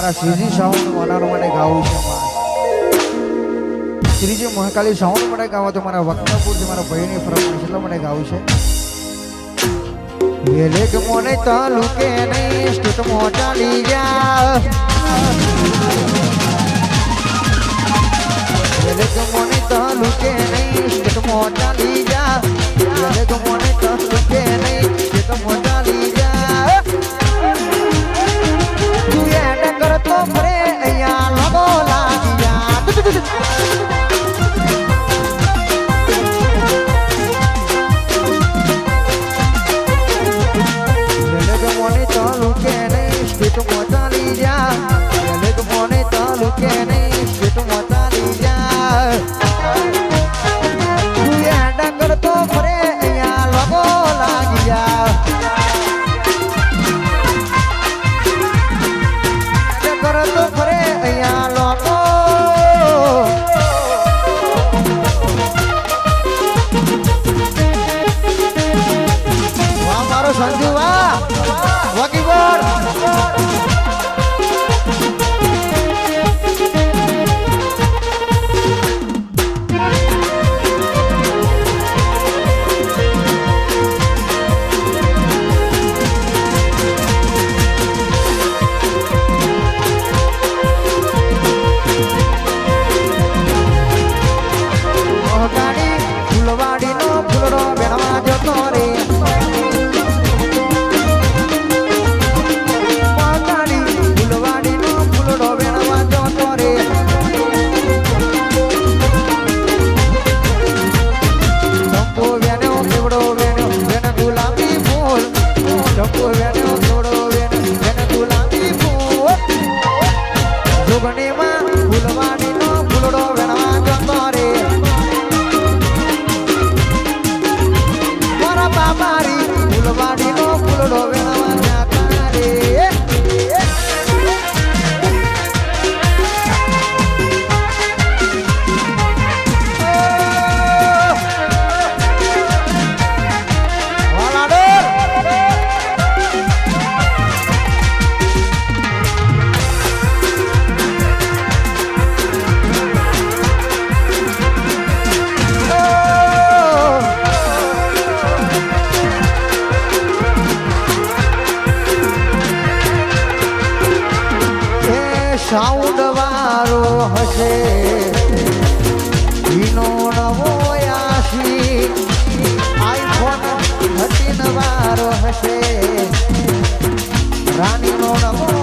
મારા શ્રીજી સાઉન્ડ મનાવવા માટે ગાવું છે શ્રીજી મહાકાલી સાઉન્ડ માટે ગાવા તો મારા વક્તાપુરથી મારા ભાઈની ફરમાઈશ એટલા માટે ગાવું છે વેલેક મોને તાલુકે નહીં સ્ટુટ મોટા લી જા વેલેક મોને તાલુકે નહીં સ્ટુટ મોટા લી જા વેલેક મોને તાલુકે નહીં સ્ટુટ મોટા લી જા તું એડ કરતો ફરે અહીંયા લગો લાગી જા મોને તાલુકે નહીં સ્ટેટ મોટા લઈ જા વેલેક મોને તાલુકે નહીં સ્ટેટ મોટા લઈ જા તું એડા કરતો ફરે અહીંયા લોકો લાગી જા એડા કરતો ફરે અહીંયા લોકો વાહ મારો સંજુ વાહ Wakibor Oh gadi fulwadi no fulro benama jotore sound વાળો હશે ઈનો નવો યાસી આઈફોન 13 વાળો હશે રાણીનો નવો